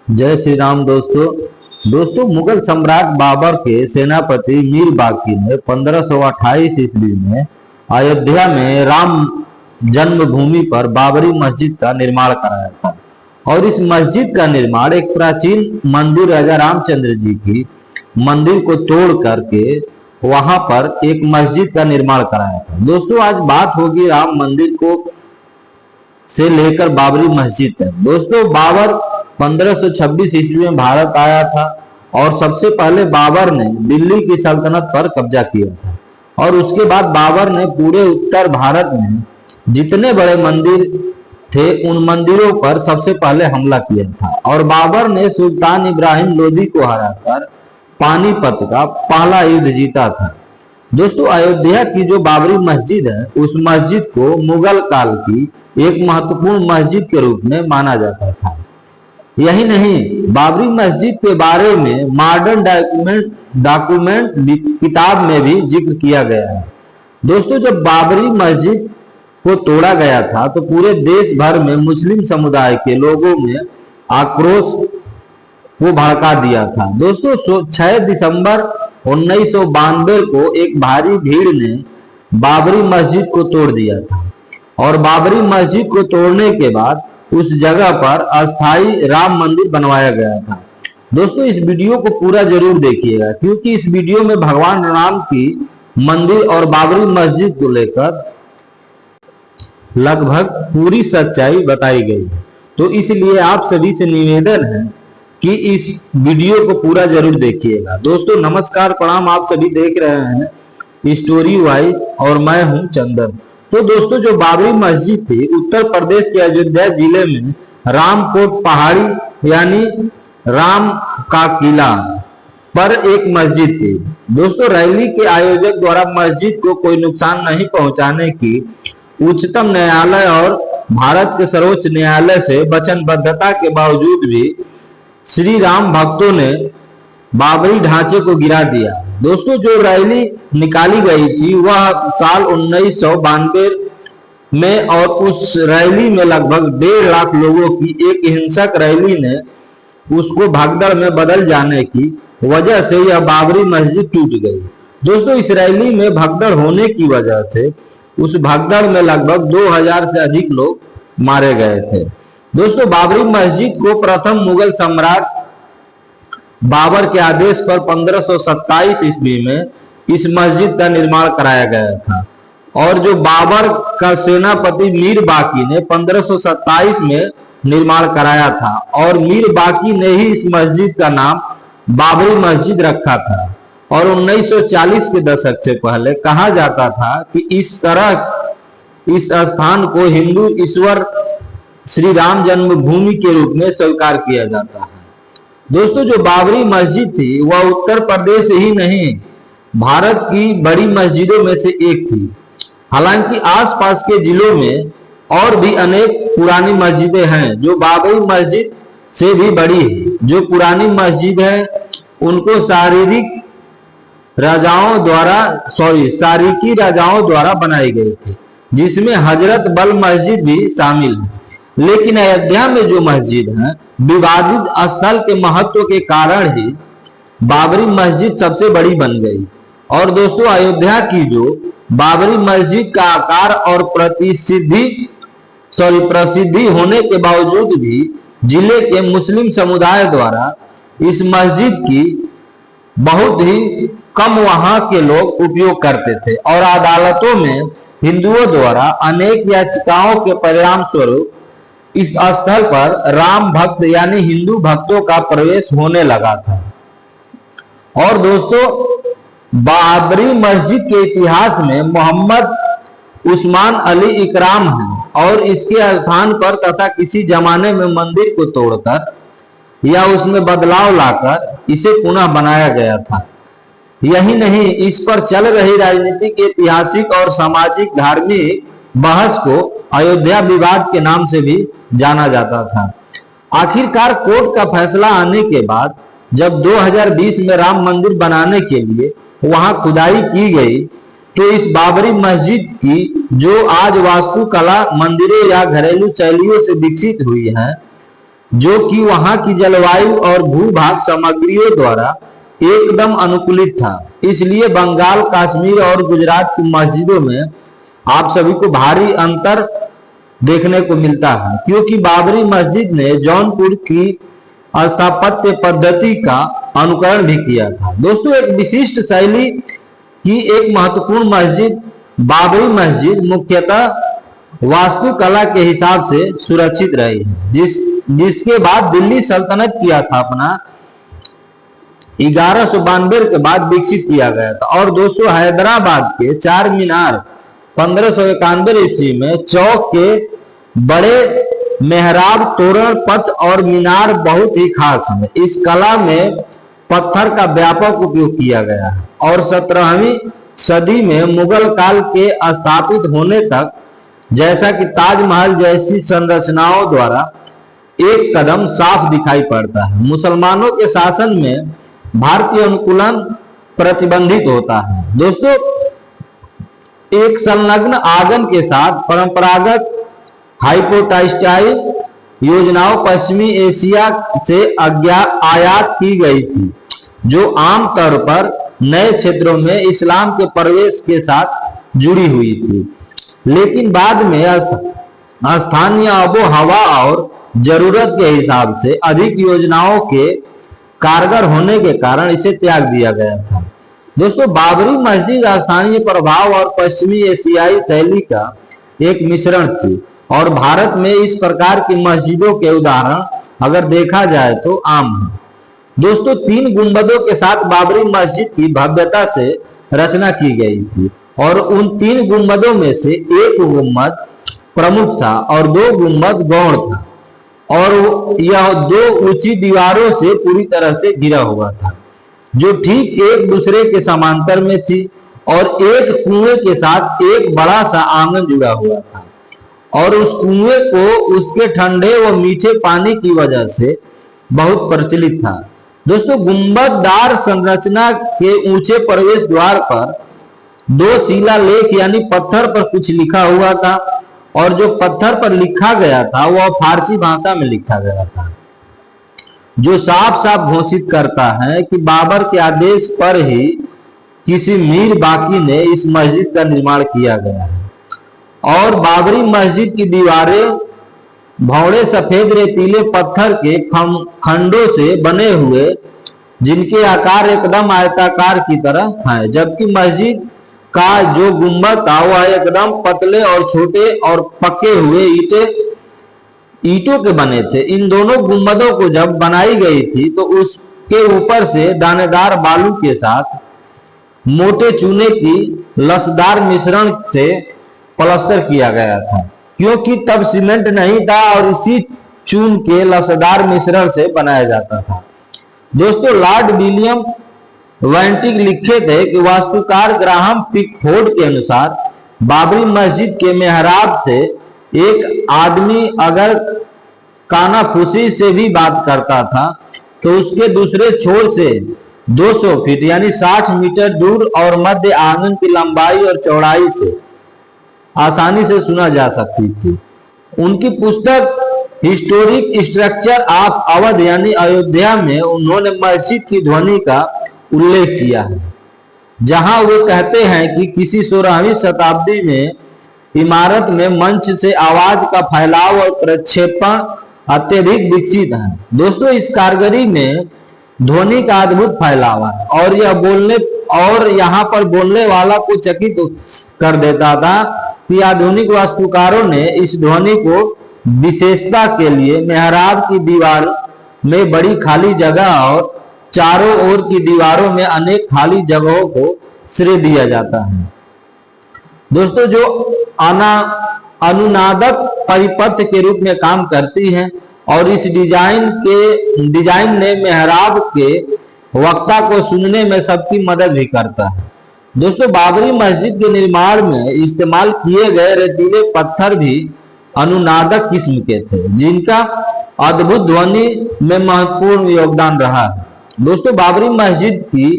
जय श्री राम दोस्तों मुगल सम्राट बाबर के सेनापति मीर बाकी ने 1528 ईस्वी में अयोध्या में राम जन्मभूमि पर बाबरी मस्जिद का निर्माण कराया था। और इस मस्जिद का निर्माण एक प्राचीन मंदिर राजा रामचंद्र जी की मंदिर को तोड़ करके वहां पर एक मस्जिद का निर्माण कराया था। दोस्तों आज बात होगी राम मंदिर को से लेकर बाबरी मस्जिद तक। दोस्तों बाबर 1526 ईस्वी में भारत आया था और सबसे पहले बाबर ने दिल्ली की सल्तनत पर कब्जा किया था। और उसके बाद बाबर ने पूरे उत्तर भारत में जितने बड़े मंदिर थे उन मंदिरों पर सबसे पहले हमला किया था। और बाबर ने सुल्तान इब्राहिम लोदी को हराकर पानीपत का पहला युद्ध जीता था। दोस्तों अयोध्या की जो बाबरी मस्जिद है उस मस्जिद को मुगल काल की एक महत्वपूर्ण मस्जिद के रूप में माना जाता था। यही नहीं, बाबरी मस्जिद के बारे में मॉडर्न डॉक्यूमेंट किताब में भी जिक्र किया गया है। दोस्तों जब बाबरी मस्जिद को तोड़ा गया था तो पूरे देश भर में मुस्लिम समुदाय के लोगों में आक्रोश को भड़का दिया था। दोस्तों 6 दिसंबर 1992 को एक भारी भीड़ ने बाबरी मस्जिद को तोड़ दिया था। और बाबरी मस्जिद को तोड़ने के बाद उस जगह पर अस्थाई राम मंदिर बनवाया गया था। दोस्तों इस वीडियो को पूरा जरूर देखिएगा क्योंकि इस वीडियो में भगवान राम की मंदिर और बाबरी मस्जिद को लेकर लगभग पूरी सच्चाई बताई गई है। तो इसलिए आप सभी से निवेदन है कि इस वीडियो को पूरा जरूर देखिएगा। दोस्तों नमस्कार प्रणाम, आप सभी देख रहे हैं स्टोरी वाइज और मैं हूं चंदन। तो दोस्तों जो बाबरी मस्जिद थी उत्तर प्रदेश के अयोध्या जिले में रामकोट पहाड़ी यानी राम का किला पर एक मस्जिद थी। दोस्तों रैली के आयोजक द्वारा मस्जिद को कोई नुकसान नहीं पहुंचाने की उच्चतम न्यायालय और भारत के सर्वोच्च न्यायालय से वचनबद्धता के बावजूद भी श्री राम भक्तों ने बाबरी ढांचे को गिरा दिया। दोस्तों जो रैली निकाली गई थी वह साल 1992 में और उस रैली में लगभग 1.5 लाख लोगों की एक हिंसक रैली ने उसको भगदड़ में बदल जाने की वजह से यह बाबरी मस्जिद टूट गई। दोस्तों इस रैली में भगदड़ होने की वजह से उस भगदड़ में लगभग 2000 से अधिक लोग मारे गए थे। दोस्तों बाबरी मस्जिद को प्रथम मुगल सम्राट बाबर के आदेश पर 1527 ईस्वी में इस मस्जिद का निर्माण कराया गया था। और जो बाबर का सेनापति मीर बाकी ने 1527 में निर्माण कराया था और मीर बाकी ने ही इस मस्जिद का नाम बाबरी मस्जिद रखा था। और 1940 के दशक से पहले कहा जाता था कि इस तरह इस स्थान को हिंदू ईश्वर श्री राम जन्मभूमि के रूप में स्वीकार किया जाता है। दोस्तों जो बाबरी मस्जिद थी वह उत्तर प्रदेश ही नहीं भारत की बड़ी मस्जिदों में से एक थी। हालांकि आसपास के जिलों में और भी अनेक पुरानी मस्जिदें हैं जो बाबरी मस्जिद से भी बड़ी है। जो पुरानी मस्जिद है उनको सारीकी राजाओं द्वारा बनाई गई थी जिसमें हजरत बल मस्जिद भी शामिल है। लेकिन अयोध्या में जो मस्जिद है विवादित स्थल के महत्व के कारण ही बाबरी मस्जिद सबसे बड़ी बन गई। और दोस्तों अयोध्या की जो बाबरी मस्जिद का आकार और प्रसिद्धि होने के बावजूद भी जिले के मुस्लिम समुदाय द्वारा इस मस्जिद की बहुत ही कम वहां के लोग उपयोग करते थे। और अदालतों में हिंदुओं द्वारा अनेक याचिकाओं के परिणाम स्वरूप इस स्थल पर राम भक्त यानी हिंदू भक्तों का प्रवेश होने लगा था। और दोस्तों बाबरी मस्जिद के इतिहास में मोहम्मद उस्मान अली इकराम है और इसके स्थान पर तथा किसी जमाने में मंदिर को तोड़कर या उसमें बदलाव लाकर इसे पुनः बनाया गया था। यही नहीं, इस पर चल रही राजनीतिक, ऐतिहासिक और सामाजिक धार्मिक बहस को अयोध्या विवाद के नाम से भी जाना जाता था। आखिरकार कोर्ट का फैसला आने के बाद जब 2020 में राम मंदिर बनाने के लिए वहां खुदाई की गई तो इस बाबरी मस्जिद की जो आज वास्तुकला मंदिरों या घरेलू शैलियों से विकसित हुई है जो कि वहां की जलवायु और भूभाग सामग्रियों द्वारा एकदम अनुकूलित था। इसलिए बंगाल, कश्मीर और गुजरात की मस्जिदों में आप सभी को भारी अंतर देखने को मिलता है, क्योंकि बाबरी मस्जिद ने जौनपुर की स्थापत्य पद्धति का अनुकरण भी किया था। दोस्तों, एक विशिष्ट शैली की एक महत्वपूर्ण मस्जिद बाबरी मस्जिद मुख्यतः वास्तुकला के हिसाब से सुरक्षित रही है, जिसके बाद दिल्ली सल्तनत की स्थापना 1192 के बाद विकसित किया गया था। और दोस्तों, हैदराबाद के चार मीनार 1591 ईस्वी में चौक के बड़े मेहराब, तोरण, पथ और मीनार बहुत ही खास है। इस कला में पत्थर का व्यापक उपयोग किया गया है और 17वीं सदी में मुगल काल के स्थापित होने तक, जैसा कि ताजमहल जैसी संरचनाओं द्वारा एक कदम साफ दिखाई पड़ता है। मुसलमानों के शासन में भारतीय अनुकूलन प्रतिबंधित होता है। दोस्तों, एक संलग्न आंगन के साथ परंपरागत हाइपोटास्टाइल योजनाओं पश्चिमी एशिया से आयात की गई थी, जो आमतौर पर नए क्षेत्रों में इस्लाम के प्रवेश के साथ जुड़ी हुई थी, लेकिन बाद में स्थानीय आबो हवा और जरूरत के हिसाब से अधिक योजनाओं के कारगर होने के कारण इसे त्याग दिया गया था। दोस्तों, बाबरी मस्जिद स्थानीय प्रभाव और पश्चिमी एशियाई शैली का एक मिश्रण थी और भारत में इस प्रकार की मस्जिदों के उदाहरण अगर देखा जाए तो आम है। दोस्तों, 3 गुंबदों के साथ बाबरी मस्जिद की भव्यता से रचना की गई थी और उन 3 गुंबदों में से एक गुंबद प्रमुख था और 2 गुंबद गौण था और यह 2 ऊंची दीवारों से पूरी तरह से घिरा हुआ था, जो ठीक एक दूसरे के समांतर में थी और एक कुएं के साथ एक बड़ा सा आंगन जुड़ा हुआ था और उस कुएं को उसके ठंडे व मीठे पानी की वजह से बहुत प्रचलित था। दोस्तों, गुंबददार संरचना के ऊंचे प्रवेश द्वार पर 2 शिलालेख यानी पत्थर पर कुछ लिखा हुआ था और जो पत्थर पर लिखा गया था वह फारसी भाषा में लिखा गया था, जो साफ साफ घोषित करता है कि बाबर के आदेश पर ही किसी मीर बाकी ने इस मस्जिद का निर्माण किया गया है। और बाबरी मस्जिद की दीवारें भौड़े सफेद रेतीले पत्थर के खंडों से बने हुए, जिनके आकार एकदम आयताकार की तरह है, जबकि मस्जिद का जो गुंबद था वह एकदम पतले और छोटे और पके हुए ईंटों के बने थे। इन दोनों गुंबदों को जब बनाई गई थी तो उसके ऊपर से दानेदार बालू के साथ मोटे चूने की लसदार मिश्रण से प्लास्टर किया गया था, क्योंकि तब सीमेंट नहीं था और इसी चून के लसदार मिश्रण से बनाया जाता था। दोस्तों, लॉर्ड विलियम वेंटिक लिखे थे कि वास्तुकार ग्राहम पिकफोर्ड के अनुसार बाबरी मस्जिद के मेहराब से एक आदमी अगर कानाफूसी से भी बात करता था तो उसके दूसरे छोर से 200 फीट यानी 60 मीटर दूर और मध्य आंगन की लंबाई और चौड़ाई से आसानी से सुना जा सकती थी। उनकी पुस्तक हिस्टोरिक स्ट्रक्चर ऑफ अवध यानी अयोध्या में उन्होंने मस्जिद की ध्वनि का उल्लेख किया है, जहां वे कहते हैं कि किसी 16वीं शताब्दी में इमारत में मंच से आवाज का फैलाव और प्रक्षेपण अत्यधिक विकसित है। दोस्तों, इस कारीगरी में ध्वनि का अद्भुत फैलाव है और यह बोलने और यहाँ पर बोलने वाला को चकित कर देता था कि आधुनिक वास्तुकारों ने इस ध्वनि को विशेषता के लिए मेहराब की दीवार में बड़ी खाली जगह और चारों ओर की दीवारों में अनेक खाली जगहों को श्रेय दिया जाता है। दोस्तों, जो अनुनादक परिपथ के रूप में काम करती है और इस डिजाइन ने मेहराब के वक्ता को सुनने में सबकी मदद भी करता है। दोस्तों, बाबरी मस्जिद के निर्माण में इस्तेमाल किए गए रेतीले पत्थर भी अनुनादक किस्म के थे, जिनका अद्भुत ध्वनि में महत्वपूर्ण योगदान रहा है। दोस्तों, बाबरी मस्जिद की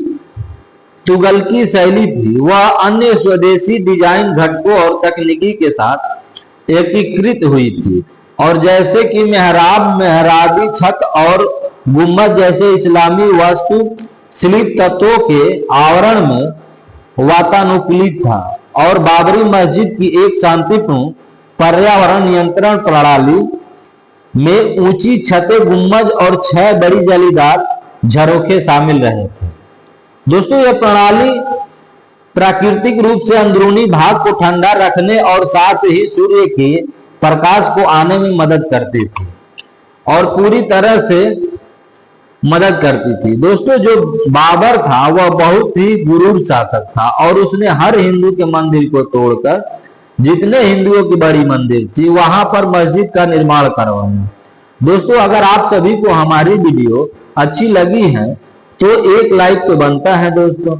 तुगलकी शैली थी, वह अन्य स्वदेशी डिजाइन घटकों और तकनीकी के साथ एकीकृत हुई थी। और जैसे कि मेहराब, मेहराबी छत और गुम्बद जैसे इस्लामी वास्तु शिल्प तत्वों के आवरण में वातानुकूलित था और बाबरी मस्जिद की एक शांतिपूर्ण पर्यावरण नियंत्रण प्रणाली में ऊंची छतें, गुम्बद और 6 बड़ी जालीदार झरोखे शामिल रहे थे। दोस्तों, यह प्रणाली प्राकृतिक रूप से अंदरूनी भाग को ठंडा रखने और साथ ही सूर्य के प्रकाश को आने में मदद करती थी और पूरी तरह से मदद करती थी। दोस्तों, जो बाबर था वह बहुत ही गुरूर शासक था और उसने हर हिंदू के मंदिर को तोड़कर जितने हिंदुओं की बड़ी मंदिर थी वहां पर मस्जिद का निर्माण करवाया। दोस्तों, अगर आप सभी को हमारी वीडियो अच्छी लगी है तो एक लाइक तो बनता है दोस्तों,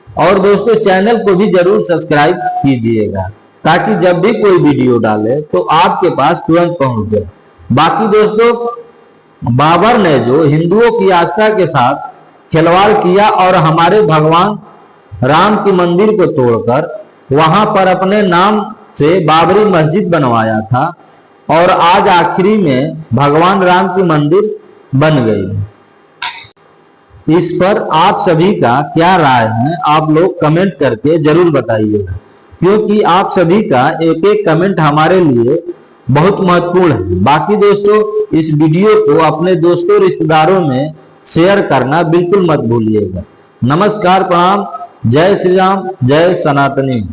और दोस्तों चैनल को भी जरूर सब्सक्राइब कीजिएगा ताकि जब भी कोई वीडियो डाले तो आपके पास तुरंत पहुंच जाए। बाकी दोस्तों, बाबर ने जो हिंदुओं की आस्था के साथ खिलवाड़ किया और हमारे भगवान राम की मंदिर को तोड़कर वहां पर अपने नाम से बाबरी मस्जिद बनवाया था और आज आखिरी में भगवान राम की मंदिर बन गई। इस पर आप सभी का क्या राय है, आप लोग कमेंट करके जरूर बताइएगा, क्योंकि आप सभी का एक एक कमेंट हमारे लिए बहुत महत्वपूर्ण है। बाकी दोस्तों, इस वीडियो को अपने दोस्तों रिश्तेदारों में शेयर करना बिल्कुल मत भूलिएगा। नमस्कार, प्रणाम, जय श्री राम, जय सनातनी।